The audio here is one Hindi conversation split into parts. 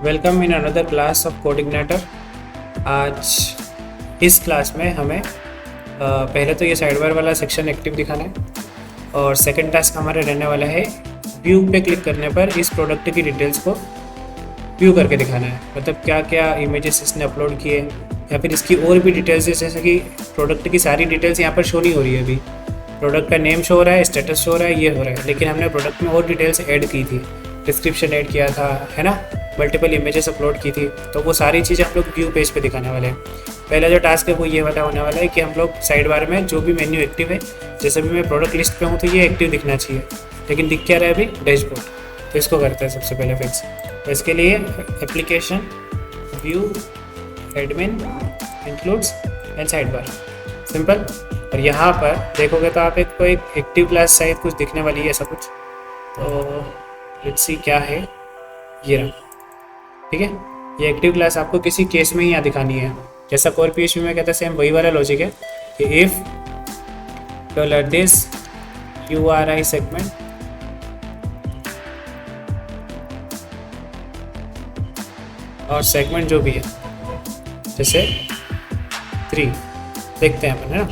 Welcome in another class of coordinator. आज इस क्लास में हमें पहले तो ये साइड बार वाला सेक्शन एक्टिव दिखाना है और सेकंड टास्क हमारे रहने वाला है व्यू पे क्लिक करने पर इस प्रोडक्ट की डिटेल्स को व्यू करके दिखाना है। मतलब क्या क्या इमेजेस इसने अपलोड किए या फिर इसकी और भी डिटेल्स, जैसे कि प्रोडक्ट की सारी डिटेल्स यहाँ पर शो नहीं हो रही है। अभी प्रोडक्ट का नेम शो हो रहा है, स्टेटस शो हो रहा है, ये हो रहा है, लेकिन हमने प्रोडक्ट में और डिटेल्स ऐड की थी, डिस्क्रिप्शन ऐड किया था, है ना, मल्टीपल इमेजेस अपलोड की थी। तो वो सारी चीज़ें हम लोग व्यू पेज पे दिखाने वाले हैं। पहला जो टास्क है वो ये वाला होने वाला है कि हम लोग साइड बार में जो भी मेन्यू एक्टिव है, जैसे भी मैं प्रोडक्ट लिस्ट पे हूँ तो ये एक्टिव दिखना चाहिए, लेकिन दिख क्या रहा है अभी, डैशबोर्ड। तो इसको करते हैं सबसे पहले फिक्स। तो इसके लिए application view admin includes and side bar, simple. और यहाँ पर देखोगे तो आप एक एक्टिव क्लास शायद कुछ दिखने वाली है, ऐसा कुछ। तो लेट्स सी क्या है, ये रहा, ठीक है। ये एक्टिव क्लास आपको किसी केस में ही यहाँ दिखानी है, जैसा कोर PHP में कहते हैं, सेम वही वाला लॉजिक है कि इफ $this URI सेगमेंट और सेगमेंट जो भी है, जैसे 3 देखते हैं अपन, है ना,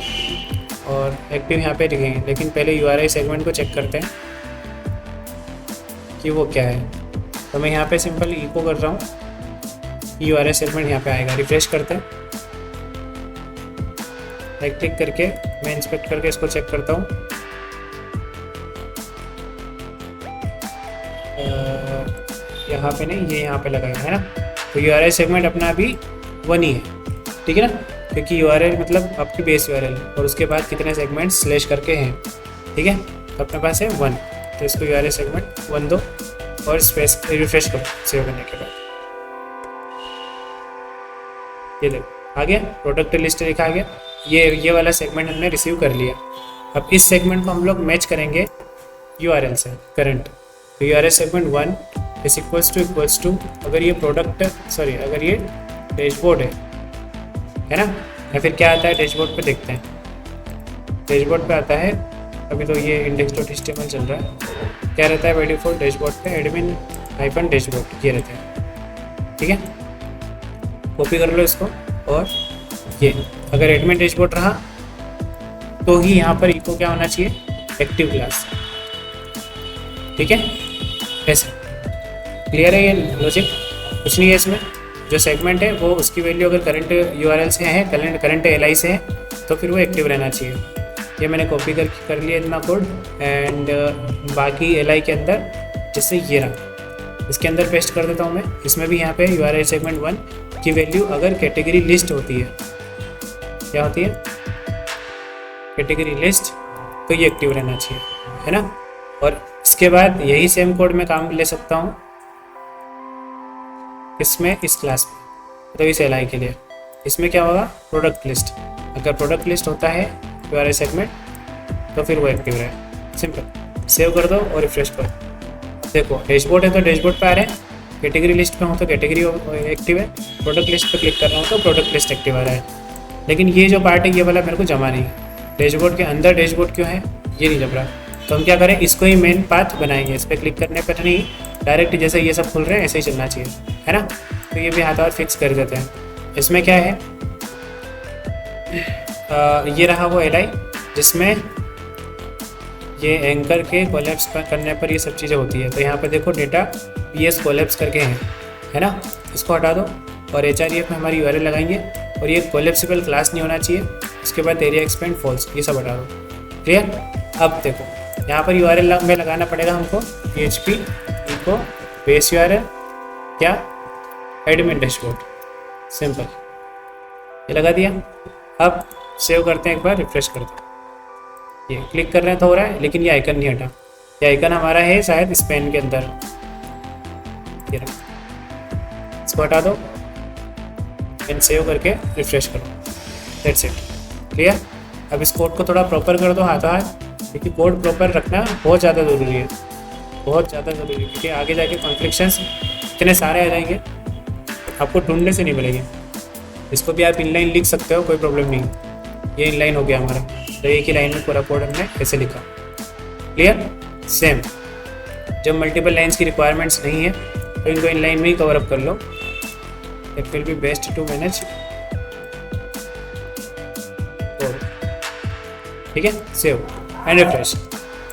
और एक्टिव यहाँ पे दिखेंगे। लेकिन पहले URI सेगमेंट को चेक करते हैं कि वो क्या है। तो मैं यहाँ पे सिंपल इको कर रहा हूँ, URI सेगमेंट यहाँ पे आएगा। रिफ्रेश करते हैं, राइट क्लिक करके मैं इंस्पेक्ट करके इसको चेक करता हूँ। यहाँ पे नहीं, ये यहाँ पे लगाया है ना। तो URI सेगमेंट अपना अभी 1 ही है, ठीक है ना, क्योंकि URL मतलब आपकी बेस URL और उसके बाद कितने सेगमेंट स्लैश करके हैं, ठीक है। तो अपने पास है 1, तो इसको URI सेगमेंट 1 दो और स्पेस रिफ्रेश करो सेव करने के बाद। ये देखो आ गया, प्रोडक्ट लिस्ट लिखा आ गया। ये वाला सेगमेंट हमने रिसीव कर लिया। अब इस सेगमेंट को हम लोग मैच करेंगे URL से करंट। तो URL segment 1 is equals to अगर ये अगर ये डैशबोर्ड है ना, या फिर क्या आता है डैशबोर्ड पे देखते हैं। डैशबोर्ड पे आता है, अभी तो ये index.html चल रहा है। क्या रहता है बाय डिफॉल्ट डैशबोर्ड पे, एडमिन हाइफन डैशबोर्ड ये रहता है, ठीक है। कॉपी कर लो इसको, और ये अगर एडमिन डैशबोर्ड रहा तो ही यहाँ पर इको क्या होना चाहिए, एक्टिव क्लास, ठीक है। ऐसे क्लियर है ये लॉजिक, कुछ नहीं है इसमें। जो सेगमेंट है वो उसकी वैल्यू अगर करंट URL से है, करंट LI से है, तो फिर वो एक्टिव रहना चाहिए। ये मैंने कॉपी कर लिया इतना कोड, एंड बाकी LI के अंदर जैसे ये रहा, इसके अंदर पेस्ट कर देता हूँ मैं। इसमें भी यहाँ पे URL सेगमेंट 1 की वैल्यू अगर कैटेगरी लिस्ट होती है, क्या होती है, कैटेगरी लिस्ट, तो ये एक्टिव रहना चाहिए, है ना। और इसके बाद यही सेम कोड में काम ले सकता हूँ इसमें, इस क्लास में, तो इस LI के लिए इसमें क्या होगा, प्रोडक्ट लिस्ट। अगर प्रोडक्ट लिस्ट होता है URL सेगमेंट तो फिर वो एक्टिव रहे। सिंपल, सेव कर दो और रिफ्रेश करो। देखो डैशबोर्ड है तो डैशबोर्ड पे आ रहे हैं, कैटेगरी लिस्ट पे हूँ तो कैटेगरी एक्टिव है, प्रोडक्ट लिस्ट पे क्लिक कर रहा हूँ तो प्रोडक्ट लिस्ट एक्टिव आ रहा है। लेकिन ये जो पार्ट है ये वाला मेरे को जमा नहीं, डैशबोर्ड के अंदर डैशबोर्ड क्यों है ये नहीं जम रहा। तो हम क्या करें, इसको ही मेन पाथ बनाएंगे। इस पर क्लिक करने पर नहीं, डायरेक्ट जैसे ये सब खुल रहे हैं ऐसे ही चलना चाहिए, है ना। तो ये भी हाथ फिक्स कर देते हैं। इसमें क्या है, ये रहा वो LI जिसमें ये एंकर के कोलैप्स करने पर ये सब चीज़ें होती है। तो यहाँ पे देखो डेटा PS कोलैप्स करके है ना, इसको हटा दो और HREF में हमारी URL लगाएंगे, और ये कोलैप्सिबल क्लास नहीं होना चाहिए। उसके बाद एरिया एक्सपेंड फॉल्स, ये सब हटा दो। क्लियर। अब देखो यहाँ पर URL में लगाना पड़ेगा हमको PHP इको बेस URL क्या, एडमिन डैशबोर्ड, सिंपल, ये लगा दिया। अब सेव करते हैं, एक बार रिफ्रेश करते हैं। ये क्लिक कर रहे हैं तो हो रहा है, लेकिन ये आइकन नहीं हटा। ये आइकन हमारा है शायद इस पेन के अंदर, ये रहा, इसको हटा दो, पेन सेव करके रिफ्रेश करो, दैट्स इट। क्लियर। अब इस कोड को थोड़ा प्रॉपर कर दो हाथों हाथ, क्योंकि कोड प्रॉपर रखना बहुत ज़्यादा ज़रूरी है, बहुत ज़्यादा ज़रूरी है, क्योंकि आगे जाके कॉन्फ्लिक्शंस इतने सारे आ जाएंगे आपको ढूंढने से नहीं मिलेंगे। इसको भी आप इनलाइन लिख सकते हो, कोई प्रॉब्लम नहीं। ये इनलाइन हो गया हमारा, तो एक ही लाइन में पूरा कोड हमने ऐसे लिखा। क्लियर। सेम, जब मल्टीपल लाइन्स की रिक्वायरमेंट्स नहीं है तो इनको इन लाइन में ही कवर अप कर लो। It will be best to manage. ठीक है, सेव एंड रिफ्रेश।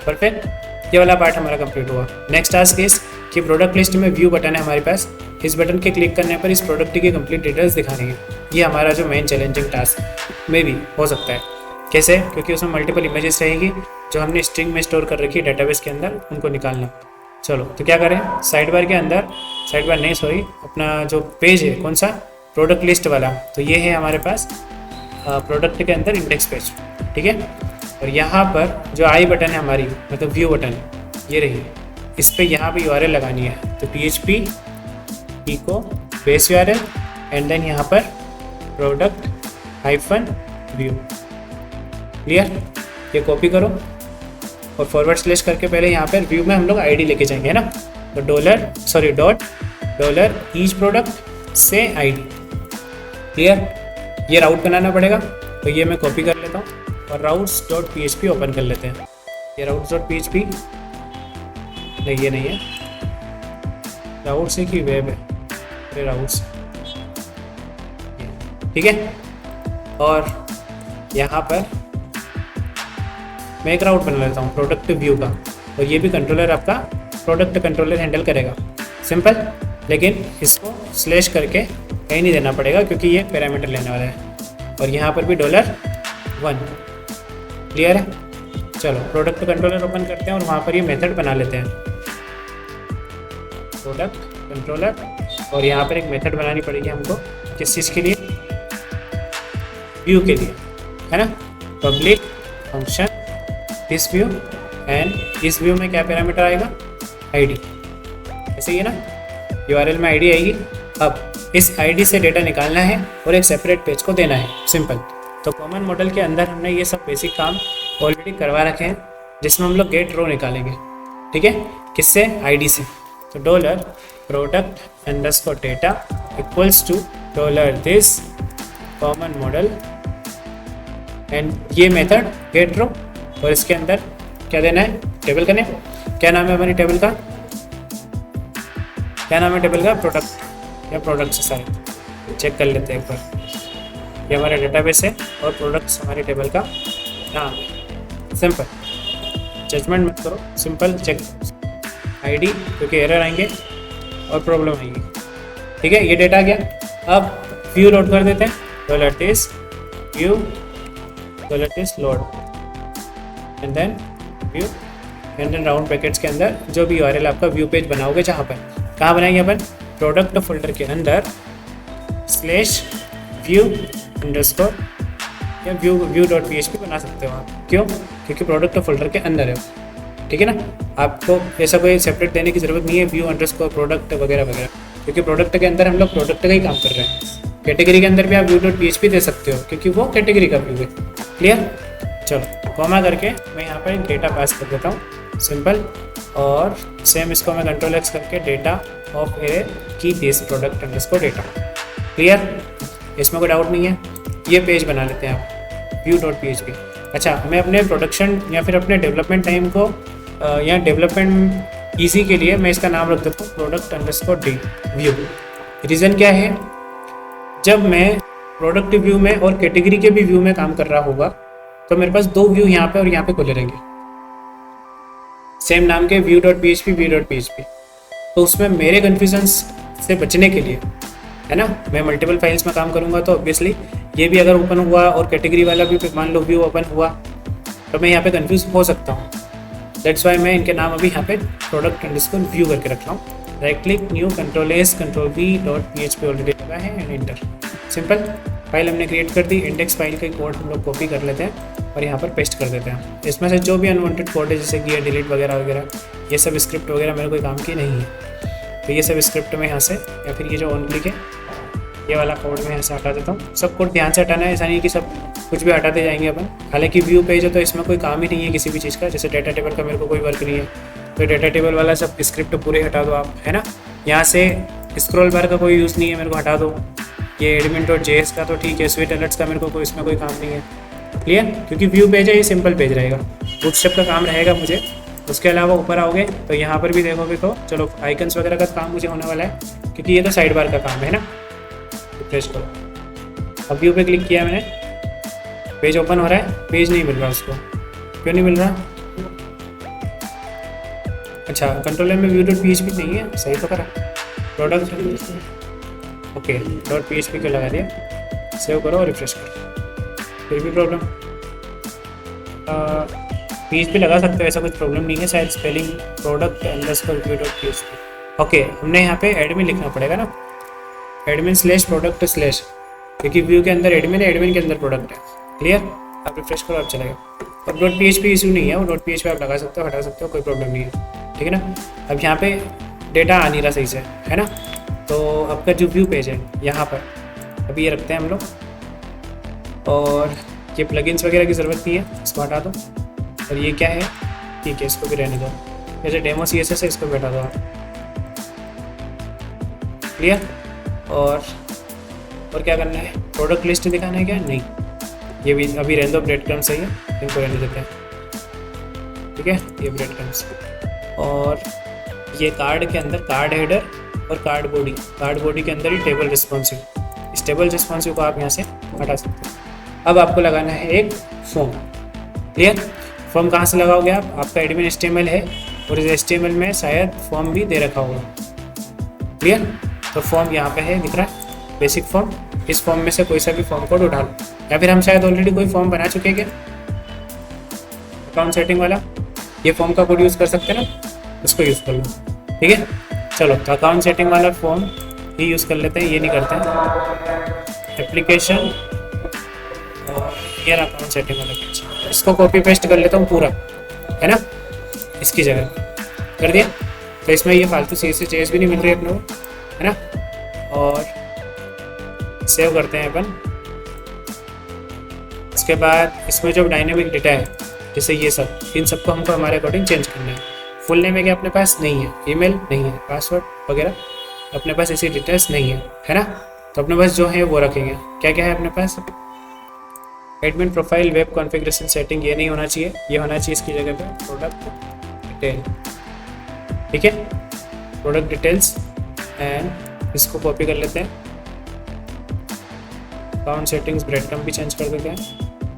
परफेक्ट, ये वाला पार्ट हमारा कंप्लीट हुआ। नेक्स्ट टास्क इज कि प्रोडक्ट लिस्ट में व्यू बटन है हमारे पास, इस बटन के क्लिक करने पर इस प्रोडक्ट की कंप्लीट डिटेल्स दिखानी है। ये हमारा जो मेन चैलेंजिंग टास्क में भी हो सकता है। कैसे? क्योंकि उसमें मल्टीपल इमेजेस रहेगी जो हमने स्ट्रिंग में स्टोर कर रखी है डेटाबेस के अंदर, उनको निकालना। चलो तो क्या करें, साइड बार के अंदर, साइड बार नहीं सॉरी, अपना जो पेज है कौन सा, प्रोडक्ट लिस्ट वाला, तो ये है हमारे पास प्रोडक्ट के अंदर इंडेक्स पेज। ठीक है, और यहाँ पर जो आई बटन है हमारी, मतलब व्यू बटन, ये रही, इस पर यहाँ पे URL लगानी है। तो PHP echo base URL and then यहाँ पर प्रोडक्ट -view। क्लियर? ये कॉपी करो और फॉरवर्ड स्लैश करके पहले यहाँ पर व्यू में हम लोग ID लेके जाएंगे, है ना। तो डॉलर ईच प्रोडक्ट से ID। क्लियर? ये राउट बनाना पड़ेगा, तो ये मैं कॉपी कर लेता हूँ और routes.php ओपन कर लेते हैं। ये routes.php नहीं, ये नहीं है, राउट्स की वेब है, ये राउट्स। ठीक है, और यहाँ पर मैं एक राउट बना लेता हूँ प्रोडक्ट व्यू का, और ये भी कंट्रोलर आपका प्रोडक्ट कंट्रोलर हैंडल करेगा। सिंपल, लेकिन इसको स्लैश करके कहीं नहीं देना पड़ेगा क्योंकि ये पैरामीटर लेने वाला है। और यहाँ पर भी $1। क्लियर है? चलो प्रोडक्ट कंट्रोलर ओपन करते हैं और वहाँ पर ये मेथड बना लेते हैं, प्रोडक्ट कंट्रोलर। और यहाँ पर एक मेथड बनानी पड़ेगी हमको, किस चीज़ के लिए, व्यू के लिए, है ना। Public function this view, and इस व्यू में क्या पैरामीटर आएगा, ID। ऐसे ही है ना, URL में ID आएगी। अब इस ID से डेटा निकालना है और एक सेपरेट पेज को देना है। सिंपल। तो कॉमन मॉडल के अंदर हमने ये सब बेसिक काम ऑलरेडी करवा रखे हैं, जिसमें हम लोग गेट रो निकालेंगे। ठीक है, किससे, ID से। तो $product_data equals to $this common model and ये मेथड गेट रो, और इसके अंदर क्या देना है, टेबल का नेम। क्या नाम है हमारी टेबल का, क्या नाम है टेबल का, प्रोडक्ट या प्रोडक्ट्स। सारे चेक कर लेते हैं एक बार। ये हमारा डेटाबेस है और प्रोडक्ट्स हमारी टेबल का नाम। सिंपल, जजमेंट मत करो, सिंपल चेक ID, क्योंकि एरर आएंगे और प्रॉब्लम आएगी। ठीक है, ये डेटा आ गया। अब व्यू लोड कर देते हैं, $this view $this load and then view and then round brackets के अंदर जो भी URL आपका व्यू पेज बनाओगे, जहाँ पर कहाँ बनाएंगे अपन, प्रोडक्ट फोल्डर के अंदर /view_ या view.php बना सकते हो आप। क्यों? क्योंकि प्रोडक्ट फोल्डर के अंदर है। ठीक है ना, आपको ऐसा कोई सेपरेट देने की ज़रूरत नहीं है view_product वगैरह वगैरह, क्योंकि प्रोडक्ट के अंदर हम लोग प्रोडक्ट का ही काम कर रहे हैं। कैटेगरी के अंदर भी आप view.php दे सकते हो, क्योंकि वो कैटेगरी का व्यू है। क्लियर? चलो कॉमा करके मैं यहाँ पर एक डेटा पास कर देता हूँ, सिंपल। और सेम इसको मैं Ctrl+X करके डेटा ऑफ ए की दिस product_data। क्लियर? इसमें कोई डाउट नहीं है। ये पेज बना लेते हैं आप view.php। अच्छा, मैं अपने प्रोडक्शन या फिर अपने डेवलपमेंट टाइम को या डेवलपमेंट ईजी के लिए मैं इसका नाम रख देता हूँ product_d व्यू। रीज़न क्या है, जब मैं प्रोडक्ट व्यू में और कैटेगरी के भी व्यू में काम कर रहा होगा तो मेरे पास दो व्यू यहाँ पे और यहाँ पे खुले रहेंगे, सेम नाम के view.php। तो उसमें मेरे कन्फ्यूजन से बचने के लिए, है ना, मैं मल्टीपल फाइल्स में काम करूँगा तो ऑब्वियसली ये भी अगर ओपन हुआ और कैटेगरी वाला भी मान लो व्यू ओपन हुआ तो मैं यहाँ पे कंफ्यूज हो सकता हूँ। दैट्स वाई मैं इनके नाम अभी यहाँ पे product_व्यू करके रख रहा हूँ। Right click, new, Ctrl+S, Ctrl+V.php already लगा है एंड एंटर। सिंपल, फाइल हमने क्रिएट कर दी। इंडेक्स फाइल का कोड हम लोग कॉपी कर लेते हैं और यहाँ पर पेस्ट कर देते हैं। इसमें से जो भी अनवांटेड कोड है, जैसे कि डिलीट वगैरह वगैरह, ये सब स्क्रिप्ट वगैरह मेरे कोई काम की नहीं है। तो ये सब स्क्रिप्ट में यहाँ से, या फिर ये जो ऑन क्लिक है ये वाला कोड मैं यहाँ से हटा देता हूँ। सब कोड ध्यान से हटाना है, ऐसा नहीं कि सब कुछ भी हटाते जाएंगे अपन। हालांकि व्यू पेज है तो इसमें कोई काम ही नहीं है किसी भी चीज़ का। जैसे डेटा टेबल का मेरे को कोई वर्क नहीं है, तो डेटा टेबल वाला सब स्क्रिप्ट पूरे हटा दो आप, है ना। यहाँ से स्क्रॉल बार का कोई यूज़ नहीं है, मेरे को हटा दो। ये admin.js का तो ठीक है, स्वीट अलर्ट्स का मेरे को कोई इसमें कोई काम नहीं है। क्लियर? क्योंकि व्यू पेज है, ये सिंपल पेज रहेगा, बूटस्ट्रैप का काम रहेगा मुझे। उसके अलावा ऊपर आओगे तो यहाँ पर भी देखोगे तो चलो आइकन्स वगैरह का काम मुझे होने वाला है क्योंकि ये तो साइड बार का काम है ना। रिफ्रेश करो, अब व्यू पे क्लिक किया मैंने, पेज ओपन हो रहा है, पेज नहीं मिल रहा उसको, क्यों नहीं मिल रहा? अच्छा कंट्रोलर में व्यू डॉट PHP नहीं है, सही तो करा। प्रोडक्ट ओके डॉट PHP को लगा दिया, सेव करो और रिफ्रेश करो, फिर भी प्रॉब्लम। PHP लगा सकते हो, ऐसा कुछ प्रॉब्लम नहीं है, शायद spelling product underscore view dot PHP। Okay हमने यहाँ पे एडमिन लिखना पड़ेगा ना, एडमिन स्लैश प्रोडक्ट स्लैश, क्योंकि व्यू के अंदर एडमिन है, एडमिन के अंदर प्रोडक्ट है। क्लियर, आप रिफ्रेश करो अब चलेगा। और डॉट PHP इशू नहीं है, वो डॉट PHP आप लगा सकते हो, हटा सकते हो, कोई प्रॉब्लम नहीं है, ठीक है ना। अब यहाँ पे डेटा आ नहीं रहा सही से, है ना। तो आपका जो व्यू पेज है यहाँ पर अभी ये रखते हैं हम लोग, और ये प्लगइन्स वगैरह की ज़रूरत नहीं है, इसको हटा दो। और ये क्या है, ठीक है इसको भी रहने दो, जैसे डेमो CSS है इसको भी हटा दो। क्लियर, और क्या करना है, प्रोडक्ट लिस्ट दिखाना है क्या? नहीं, ये भी अभी रहने दो, ब्रेड क्रम्स सही है, इनको रहने देते हैं, ठीक है। ये ब्रेड क्रम्स, और ये कार्ड के अंदर कार्ड हेडर और कार्ड बॉडी के अंदर ही टेबल रिस्पॉन्सिव, इस टेबल रिस्पॉन्सिव को आप यहाँ से हटा सकते हो। अब आपको लगाना है एक फॉर्म। क्लियर, फॉर्म कहाँ से लगाओगे आप? आपका एडमिन HTML है और इस HTML में शायद फॉर्म भी दे रखा होगा। क्लियर, तो फॉर्म यहाँ पे है, दिख रहा है बेसिक फॉर्म, इस फॉर्म में से कोई सा भी फॉर्म कोड उठा लो, या फिर हम शायद ऑलरेडी कोई फॉर्म बना चुके हैं क्या, अकाउंट सेटिंग वाला, ये फॉर्म का कोड यूज़ कर सकते हैं ना, उसको यूज़ कर लो, ठीक है। चलो तो अकाउंट सेटिंग वाला फॉर्म ही यूज़ कर लेते हैं, ये नहीं करते हैं एप्लीकेशन और ये अकाउंट सेटिंग वाला पेज, इसको कॉपी पेस्ट कर लेता हूँ पूरा, है ना, इसकी जगह कर दिया। तो इसमें ये फालतू CSS भी नहीं मिल रही है अपने को, है ना। और सेव करते हैं अपन। इसके बाद इसमें जो डायनेमिक डेटा है, जैसे ये सब, इन सबको हमको हमारे अकॉर्डिंग चेंज करना है। फुल नेम है कि अपने पास नहीं है, ईमेल नहीं है, पासवर्ड वगैरह अपने पास ऐसी डिटेल्स नहीं है ना। तो अपने पास जो है वो रखेंगे। क्या क्या है अपने पास? Admin profile, web configuration setting, ये नहीं होना चाहिए, ये होना चाहिए इसकी जगह पे प्रोडक्ट डिटेल, ठीक है, प्रोडक्ट डिटेल्स। एंड इसको कॉपी कर लेते हैं, अकाउंट सेटिंग्स ब्रेड क्रम्ब भी चेंज कर देते हैं,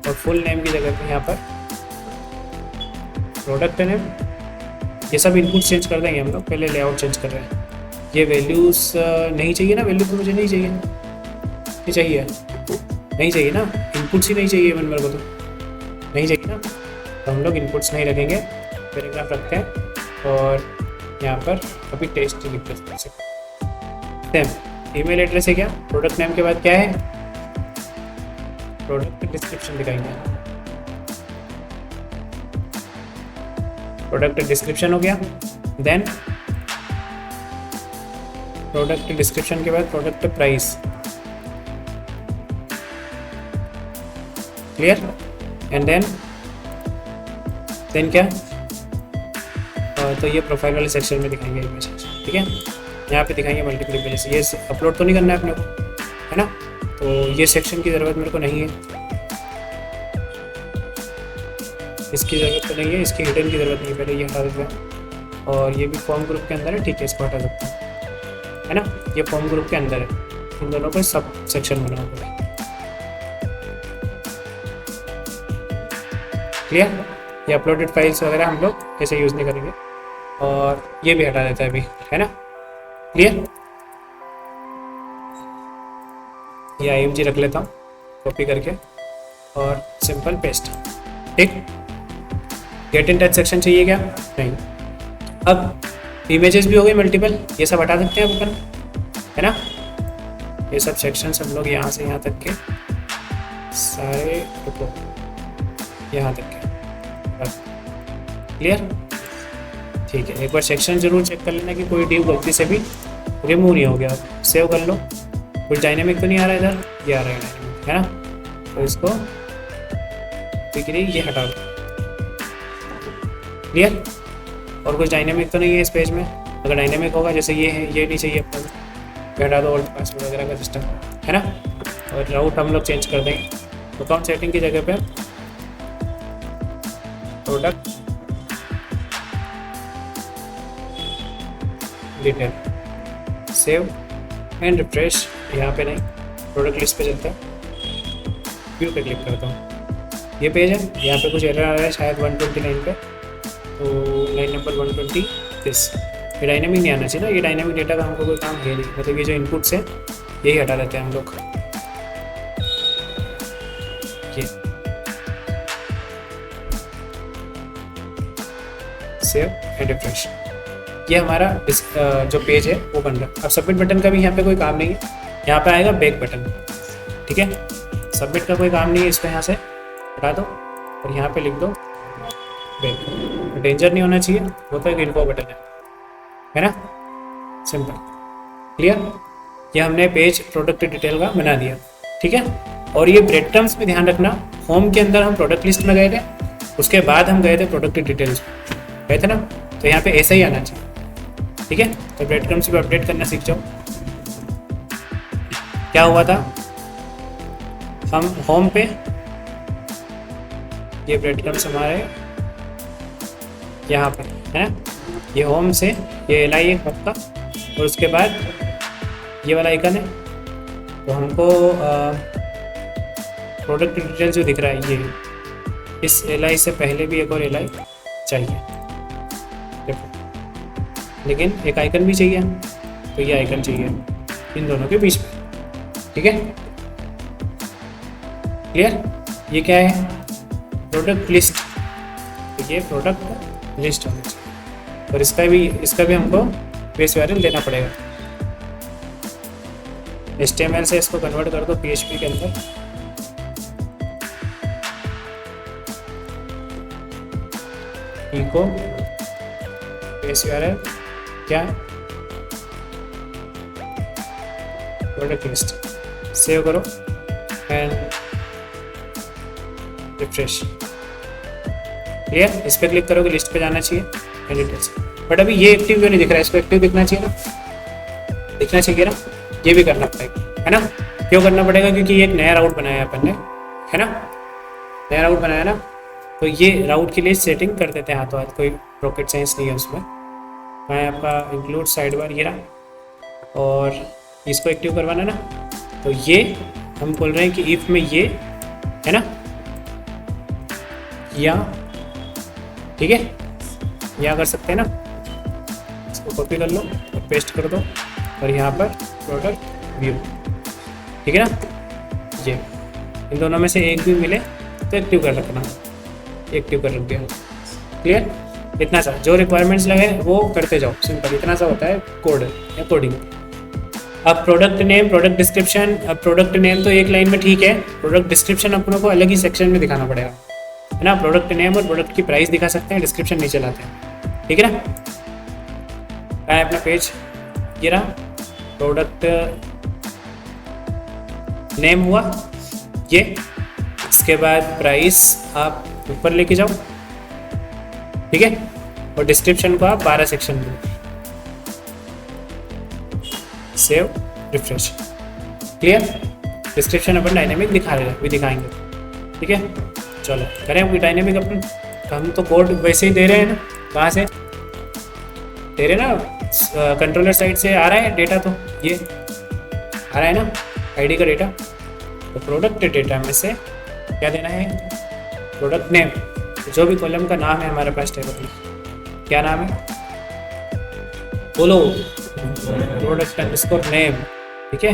और फुल नेम की जगह पे यहाँ पर प्रोडक्ट नेम, ये सब इनपुट चेंज कर देंगे हम लोग। पहले लेआउट चेंज कर रहे हैं, ये वैल्यूज़ नहीं चाहिए ना, वैल्यू तो मुझे नहीं चाहिए, ये चाहिए नहीं चाहिए ना, इनपुट्स ही नहीं चाहिए इवन मेरे को तो नहीं चाहिए ना, तो हम लोग इनपुट्स नहीं रखेंगे, पैराग्राफ रखते हैं। और यहाँ पर अभी टेस्ट लिख देते हैं। ईमेल एड्रेस है क्या, प्रोडक्ट नेम के बाद क्या है, प्रोडक्ट डिस्क्रिप्शन दिखाएंगे, प्रोडक्ट डिस्क्रिप्शन हो गया। देन प्रोडक्ट डिस्क्रिप्शन के बाद product price, clear. And then क्या, तो ये प्रोफाइल वाले सेक्शन में दिखाएंगे इमेज, ठीक है, यहाँ पे दिखाएंगे मल्टीपल इमेजेस। ये अपलोड तो नहीं करना है अपने को, है ना, तो ये सेक्शन की ज़रूरत मेरे को नहीं है, इसकी ज़रूरत तो नहीं है, इसकी हिडन की ज़रूरत नहीं है, पहले ये हटा देते हैं। और ये भी फॉर्म ग्रुप के अंदर है, ठीक है, इसको हटा सकते हैं, है ना, ये फॉर्म ग्रुप के अंदर है, इन दोनों को सब सेक्शन बनाना पड़ेगा। क्लियर, ये अपलोडेड फाइल्स वगैरह हम लोग ऐसे यूज़ नहीं करेंगे, और ये भी हटा देता है अभी, है ना। क्लियर, ये IMG रख लेता हूँ कॉपी करके और सिंपल पेस्ट, ठीक। गेट इन टच सेक्शन चाहिए क्या? नहीं। अब इमेजेस भी हो गई मल्टीपल, ये सब हटा सकते हैं अपन, है ना। ये सब सेक्शंस हम लोग यहाँ से यहाँ तक के सारे रुको, यहाँ तक के, क्लियर, ठीक है। एक बार सेक्शन जरूर चेक कर लेना कि कोई डिव गलती से भी रिमूव नहीं हो गया। सेव कर लो, कुछ डायनेमिक तो नहीं आ रहा है इधर, ये आ रहा है डायनेमिक, है ना, तो इसको डिग्री ये हटा दो, क्लियर। और कुछ डायनेमिक तो नहीं है इस पेज में, अगर डायनेमिक होगा जैसे ये है, ये नहीं चाहिए अपना, हटा दो ओल्ड पासवर्ड वगैरह का सिस्टम, है ना। और राउट हम लोग चेंज कर देंगे, अकाउंट सेटिंग की जगह पे product detail, save and refresh. यहाँ पे नहीं, प्रोडक्ट लिस्ट पे चलता है, व्यू पे क्लिक करता हूँ। ये पेज है, यहाँ पे कुछ एरर आ रहा है शायद 129 पे, तो लाइन नंबर 120 दिस। ये डायनेमिक नहीं आना चाहिए ना, ये डायनेमिक डेटा का हमको कोई काम है नहीं, मतलब ये जो इनपुट्स है यही हटा देते हैं हम लोग। ये सेव एंड रिफ्रेश, ये हमारा जो पेज है वो बन रहा है। अब सबमिट बटन का भी यहाँ पे कोई काम नहीं है, यहाँ पे आएगा बैक बटन, ठीक है। सबमिट का कोई काम नहीं है, इसको यहाँ से हटा दो और यहाँ पे लिख दो बैक। डेंजर नहीं होना चाहिए, वो तो एक इन्फो बटन है ना, सिंपल, क्लियर। ये हमने पेज प्रोडक्ट डिटेल का बना दिया, ठीक है। और ये ब्रेड क्रम्स में ध्यान रखना, होम के अंदर हम प्रोडक्ट लिस्ट में गए थे, उसके बाद हम गए थे प्रोडक्ट डिटेल्स में, गए थे ना, तो यहाँ पे ऐसा ही आना चाहिए, ठीक है। तो ब्रेड क्रम्स भी अपडेट करना सीख जाओ। क्या हुआ था, हम होम पे, ये ब्रेड क्रम्स हमारे यहाँ पर है ना, ये होम से ये एल आई है आपका, और उसके बाद ये वाला आइकन है, तो हमको प्रोडक्ट डिटेल जो दिख रहा है ये, इस एल आई से पहले भी एक और एल आई चाहिए, लेकिन एक आइकन भी चाहिए, तो ये आइकन चाहिए इन दोनों के बीच में, ठीक है, क्लियर। ये क्या है, प्रोडक्ट लिस्ट, तो ये प्रोडक्ट लिस्ट होना चाहिए, और इसका भी हमको बेस यूआरएल देना पड़ेगा। HTML से इसको कन्वर्ट कर दो PHP के अंदर, इको बेस यूआरएल क्या है, प्रोडक्ट लिस्ट, सेव करो एंड रिफ्रेश, क्लियर। इस पर क्लिक करोगे, लिस्ट पे जाना चाहिए एंड डिटेल्स, बट अभी ये एक्टिव क्यों नहीं दिख रहा है, इसको एक्टिव दिखना चाहिए ना, दिखना चाहिए ना, ये भी करना पड़ेगा, है ना। क्यों करना पड़ेगा, क्योंकि ये एक नया राउट बनाया है अपन ने, है ना, नया राउट बनाया ना, तो ये राउट के लिए सेटिंग कर देते हैं हाथों हाथ, कोई रॉकेट साइंस नहीं है उसमें। मैं आपका इंक्लूड साइड बार ये रहा, और इसको एक्टिव करवाना ना, तो ये हम बोल रहे हैं कि इफ में ये है ना, या ठीक है, यहाँ कर सकते हैं ना, इसको कॉपी कर लो और पेस्ट कर दो, और यहाँ पर प्रोडक्ट व्यू, ठीक है ना। ये इन दोनों में से एक भी मिले तो एक्टिव कर रखना, एक्टिव कर रख दिया, क्लियर। इतना सा जो रिक्वायरमेंट्स लगे वो करते जाओ, सिंपल इतना सा होता है कोड या कोडिंग। अब प्रोडक्ट नेम, प्रोडक्ट डिस्क्रिप्शन, अब प्रोडक्ट नेम तो एक लाइन में ठीक है, प्रोडक्ट डिस्क्रिप्शन अपनों को अलग ही सेक्शन में दिखाना पड़ेगा, है ना। प्रोडक्ट नेम और प्रोडक्ट की प्राइस दिखा सकते हैं, डिस्क्रिप्शन नहीं चलाते हैं, ठीक है ना। है अपना पेज, ये रहा, प्रोडक्ट नेम हुआ ये, इसके बाद प्राइस आप ऊपर लेके जाओ, ठीक है, और डिस्क्रिप्शन को आप 12 सेक्शन में, सेव रिफ्रेश, क्लियर। डिस्क्रिप्शन अपन डायनेमिक दिखाएंगे, ठीक है। चलो करें अभी डायनेमिक अपन, हम तो कोड वैसे ही दे रहे हैं ना, कहाँ से दे रहे ना, कंट्रोलर साइड से आ रहा है डेटा, तो ये आ रहा है ना आईडी का डेटा, तो प्रोडक्ट डेटा में से क्या देना है, प्रोडक्ट नेम, जो भी कॉलम का नाम है हमारे पास टेबल में, क्या नाम है बोलो, प्रोडक्ट अंडरस्कोर नेम, ठीक है।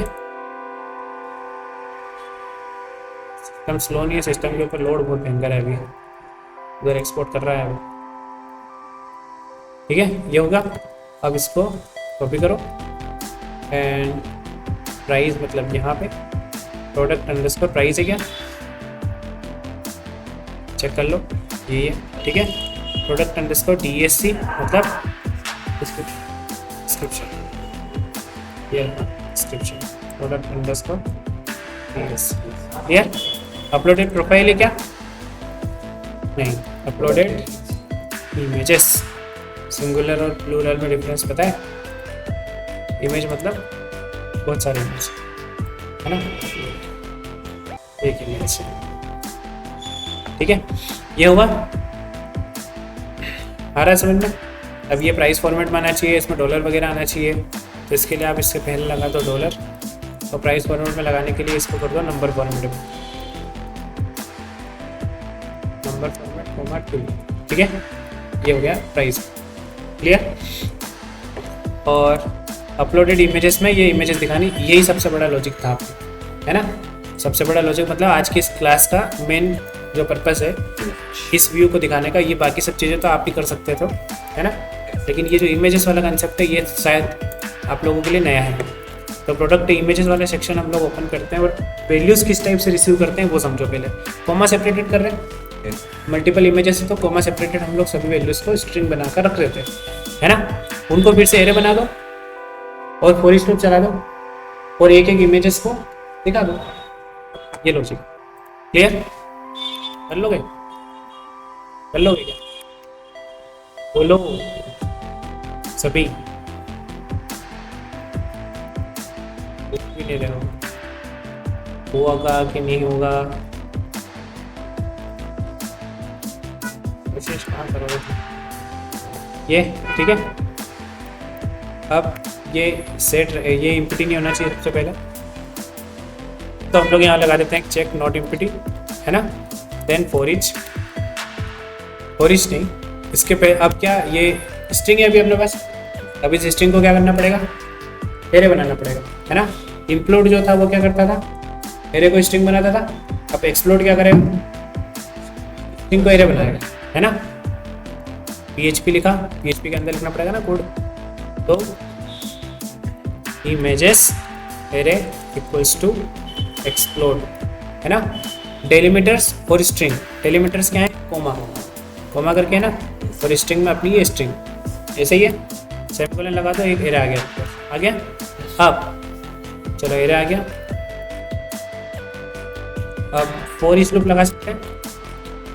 सिस्टम स्लो नहीं है, सिस्टम के ऊपर लोड बहुत भयंकर है अभी, उधर एक्सपोर्ट कर रहा है अभी, ठीक है। ये होगा, अब इसको कॉपी करो एंड प्राइस, मतलब यहाँ पे प्रोडक्ट अंडरस्कोर प्राइस है क्या, चेक कर लो, ये है, ठीक है। प्रोडक्ट अंडरस्कोर DSC मतलब डिस्क्रिप्शन, ये description, product underscore DSC, clear. Uploaded profile है क्या, नहीं, अपलोडेड इमेजेस, सिंगुलर और प्लूरल में डिफरेंस पता है, इमेज मतलब बहुत सारे इमेज, है ना, एक इमेज, ठीक है। ये हुआ, आ रहा है समझ में, अब ये प्राइस फॉर्मेट में आना चाहिए, इसमें डॉलर वगैरह आना चाहिए, तो इसके लिए आप इससे पहले लगा दो डॉलर, और प्राइस फॉर्मेट में लगाने के लिए इसको कर दो नंबर फॉर्मेट में, नंबर फॉर्मेट फॉर्मेट 2, ठीक है। ये हो गया प्राइस, क्लियर। और अपलोडेड इमेजेस में ये इमेजेस दिखानी, यही सबसे बड़ा लॉजिक था आपको, है ना। सबसे बड़ा लॉजिक मतलब आज की इस क्लास का मेन जो पर्पस है इस व्यू को दिखाने का, ये बाकी सब चीज़ें तो आप भी कर सकते थे, है ना, लेकिन ये जो इमेजेस वाला कंसेप्ट है ये शायद आप लोगों के लिए नया है। तो प्रोडक्ट इमेजेस वाला सेक्शन हम लोग ओपन करते हैं और वैल्यूज़ किस टाइप से रिसीव करते हैं वो समझो पहले। कॉमा सेपरेटेड कर रहे हैं, मल्टीपल इमेजेस है तो कॉमा सेपरेटेड हम लोग सभी वैल्यूज़ को स्ट्रिंग बनाकर रख देते हैं, है ना। उनको फिर से एरे बना दो और फॉर ईच लूप चला दो और एक एक इमेजेस को दिखा दो, ये लॉजिक क्लियर। कर लोगे क्या, बोलो सभी, कुछ भी नहीं रहे हो, होगा कि नहीं होगा, कोशिश कहाँ करोगे ये, ठीक है। अब ये सेट, ये इम्पिटी नहीं होना चाहिए सबसे पहले, तो हम लोग यहाँ लगा देते हैं चेक नॉट इम्पिटी, है ना। देन फॉर ईच नहीं, इसके पे अब क्या ये स्ट्रिंग है अभी अपने पास, अब इस स्ट्रिंग को क्या करना पड़ेगा, एरे बनाना पड़ेगा, है ना। इंप्लोड जो था वो क्या करता था, एरे को स्ट्रिंग बनाता था, अब एक्सप्लोड क्या करेगा, स्ट्रिंग को एरे बनाएगा, है ना। PHP लिखा, PHP के अंदर लिखना पड़ेगा ना कोड, तो images array equals to explode, है ना। डेलिमीटर्स और स्ट्रिंग, डेलिमीटर्स क्या है, कोमा करके, है ना, और स्ट्रिंग में अपनी ये स्ट्रिंग, ऐसे ही है, सेमीकोलन लगा दो, एक एरे आ गया। अब चलो एरे आ गया, अब फॉर ईच लूप लगा सकते हैं,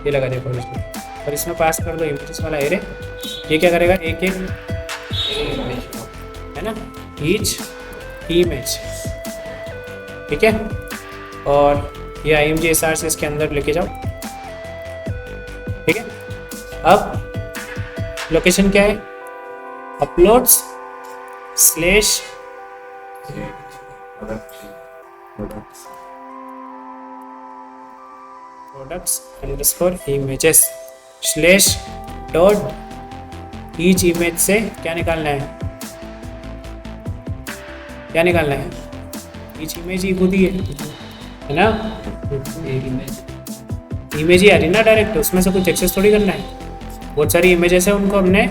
ये लगा दिया फॉर ईच लूप, और इसमें पास कर दो इमेजेस वाला एरे, ये क्या करेगा, एक एक, है ना, ईच इमेज, ठीक है। और ये IMG SR से इसके अंदर लेके जाओ, ठीक है। अब लोकेशन क्या है, uploads slash products underscore images slash dot each image से क्या निकालना है, ईच इमेज ही खुद ही है ना, इमेज ही आ रही ना डायरेक्ट, उसमें से कुछ एक्सेस थोड़ी करना है। बहुत सारी इमेजेस है, उनको हमने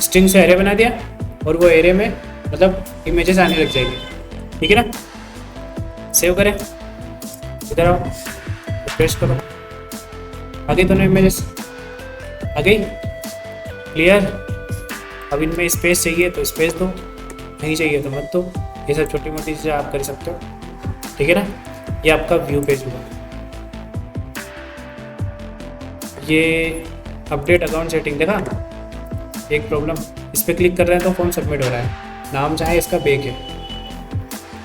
स्ट्रिंग से एरे बना दिया और वो एरे में मतलब इमेजेस आने लग जाएगी, ठीक है ना। सेव करें, इधर आओ, रिफ्रेश करो, आ गई दोनों इमेजेस, आ गई, क्लियर। अब इनमें स्पेस चाहिए तो स्पेस दो, नहीं चाहिए तो मत दो, ये सब छोटी मोटी चीज़ें आप कर सकते हो, ठीक है ना। ये आपका व्यू पेज हुआ। ये अपडेट अकाउंट सेटिंग देखा, एक प्रॉब्लम, इस पर क्लिक कर रहे हैं तो फॉर्म सबमिट हो रहा है, नाम चाहे इसका बेक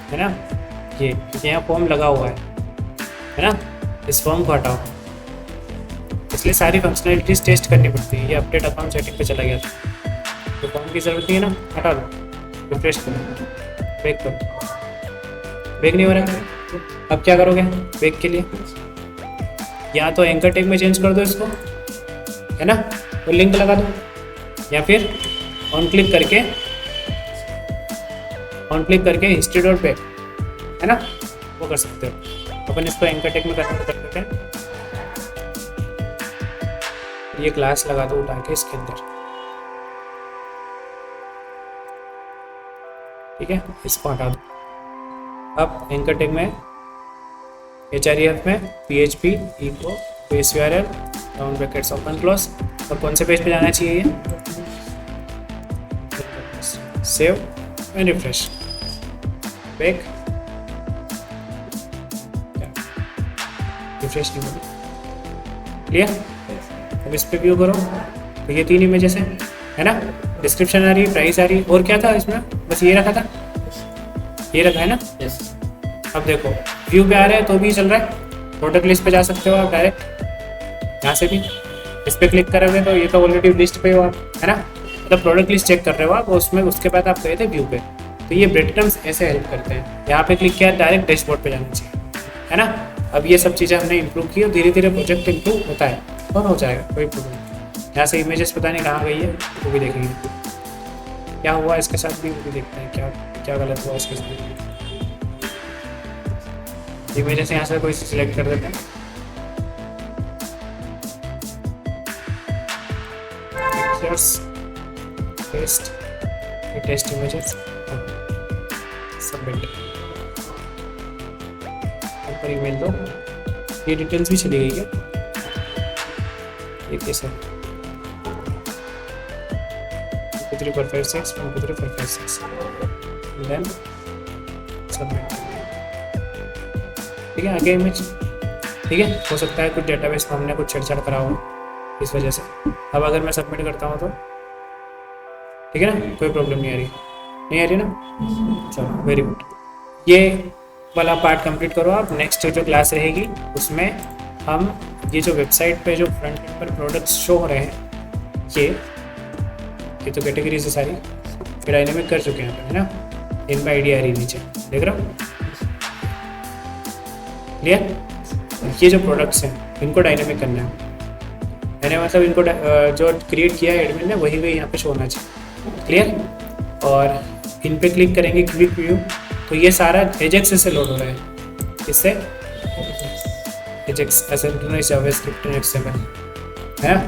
है ना, ये यहाँ फॉर्म लगा हुआ है ना, इस फॉर्म को हटाओ, इसलिए सारी फंक्शनलिटीज टेस्ट करनी पड़ती है। ये अपडेट अकाउंट सेटिंग पे चला गया था, तो फॉर्म की ज़रूरत नहीं है ना, हटा दो, रिफ्रेश करो, बेक करो, बेक नहीं हो रहा है, अब क्या करोगे बेक के लिए, या तो एंकर टैग में चेंज कर दो इसको, है ना, तो लिंक लगा दो, या फिर ऑन क्लिक करके हिस्ट्री डॉट बैक, है ना, वो कर सकते हो। अपन इसको एंकर टैग में कर देते हैं, ये क्लास लगा दो उठा के इसके अंदर, ठीक है, इसको हटा दो। अब एंकर टैग में href में PHP echo base URL round brackets open close, और कौन से पेज पे जाना चाहिए, ये save and refresh, back, refresh नहीं होगी, क्लियर। अब इस पे व्यू करो, तो ये 3 इमेजेस हैं, है ना, डिस्क्रिप्शन आ रही, प्राइस आ रही, और क्या था इसमें, बस ये रखा था, ये रखा है ना, यस। अब देखो व्यू पे आ रहा है तो भी चल रहा है, प्रोडक्ट लिस्ट पे जा सकते हो आप डायरेक्ट, यहाँ से भी इस पे क्लिक करोगे तो ये तो ऑलरेडी लिस्ट पे हो आप, है ना, मतलब प्रोडक्ट लिस्ट चेक कर रहे हो आप, उसमें उसके बाद आप गए थे व्यू पे, तो ये ब्रेड क्रम्स ऐसे हेल्प करते हैं। यहाँ पे क्लिक किया, डायरेक्ट डैशबोर्ड पे जाना चाहिए, है ना। अब ये सब चीज़ें हमने इंप्रूव की और धीरे धीरे प्रोजेक्ट इंप्रूव होता है और हो जाएगा, कोई प्रॉब्लम नहीं। यहाँ से इमेजेस पता नहीं कहाँ गई है, वो भी देखेंगे क्या हुआ इसके साथ भी, वो भी देखते हैं क्या क्या गलत हुआ इसके साथ। इमेजेस यहाँ से कोई सिलेक्ट कर देते हैं, टेस्ट इमेजेस, सबमिट ऊपर ईमेल दो। ये डिटेल्स भी चली गई है, ये कैसे 3.56 1.3.56 देन सबमिट। ठीक है, आगे इमेज, ठीक है। हो सकता है कुछ डेटाबेस में हमने कुछ छेड़छाड़ करा हो इस वजह से। अब अगर मैं सबमिट करता हूँ तो ठीक है ना, कोई प्रॉब्लम नहीं आ रही, नहीं आ रही ना, चलो वेरी गुड। ये वाला पार्ट कंप्लीट करो आप। नेक्स्ट जो क्लास रहेगी उसमें हम ये जो वेबसाइट पे जो फ्रंट एंड पर प्रोडक्ट्स शो हो रहे हैं, ये तो कैटेगरीज है सारी, ये डायनेमिक कर चुके हैं, है ना। इनका आइडिया आ रही नीचे, देख रहा हूँ, क्लियर। ये जो प्रोडक्ट्स हैं इनको डायनेमिक करना है, मैंने मतलब इनको जो क्रिएट किया है एडमिन ने वही यहाँ पे शो होना चाहिए, क्लियर। और इन पे क्लिक करेंगे क्विक व्यू, तो ये सारा एजेक्स से लोड हो रहा है, इससे एजेक्स एसिंक्रोनस जावास्क्रिप्ट नेक्स्ट 7 है ना।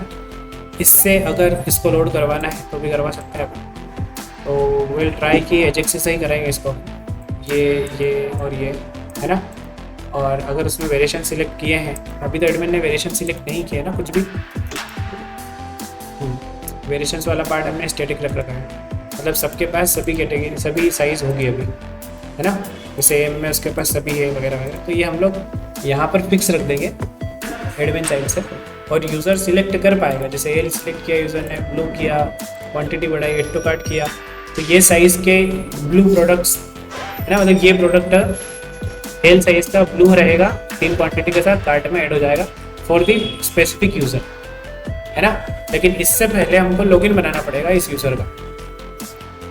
इससे अगर इसको लोड करवाना है तो भी करवा सकते हैं अपन, तो विल ट्राई कि एजेक्स से ही कराएंगे इसको, ये और ये, है ना। और अगर उसमें वेरिएशन सिलेक्ट किए हैं, अभी तो एडमिन ने वेरिएशन सिलेक्ट नहीं किया ना कुछ भी, वेरिएशंस वाला पार्ट हमने स्टैटिक रख रखा है, मतलब सबके पास सभी कैटेगरी सभी साइज़ होगी अभी, है ना। जैसे एम में उसके पास सभी है वगैरह वगैरह, तो ये हम लोग यहाँ पर फिक्स रख देंगे एडमिन साइड से, और यूज़र सिलेक्ट कर पाएगा। जैसे एल सिलेक्ट किया यूज़र ने, ब्लू किया, क्वांटिटी बढ़ाई, एड टू कार्ट किया, तो ये साइज़ के ब्लू प्रोडक्ट्स, है ना, मतलब ये प्रोडक्ट एल साइज़ का ब्लू रहेगा 3 क्वांटिटी के साथ, कार्ट में ऐड हो जाएगा फॉर द स्पेसिफिक यूज़र, है ना। लेकिन इससे पहले हमको लॉगिन बनाना पड़ेगा इस यूज़र का,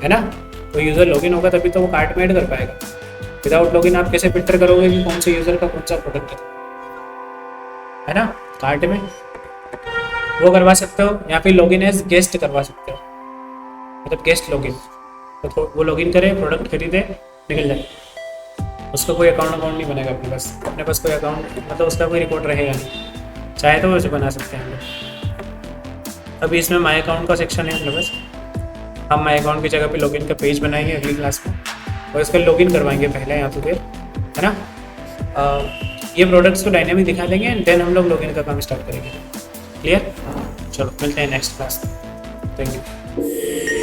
है ना। तो यूज़र लॉगिन होगा तभी तो वो कार्ट में ऐड कर पाएगा। विदाउट लॉगिन आप कैसे फिल्टर करोगे कि कौन से यूज़र का कौन सा प्रोडक्ट है ना। कार्ट में वो करवा सकते हो, या फिर लॉगिन एज गेस्ट करवा सकते हो, मतलब गेस्ट लॉगिन, तो वो लॉगिन करे, प्रोडक्ट खरीदे, निकल जाए, उसका कोई अकाउंट नहीं बनेगा अपने पास कोई अकाउंट, मतलब उसका कोई रिकॉर्ड रहेगा नहीं। चाहे तो वैसे बना सकते हैं हम लोग। अभी इसमें माई अकाउंट का सेक्शन है अपने पास, हम माई अकाउंट की जगह पे लॉगिन का पेज बनाएंगे अगली क्लास में, और इसका लॉगिन करवाएंगे पहले यहाँ तो फिर, है ना। ये प्रोडक्ट्स को डायनेमिक दिखा देंगे एंड देन हम लोग लॉगिन का काम स्टार्ट करेंगे, क्लियर। चलो मिलते हैं नेक्स्ट क्लास, थैंक यू।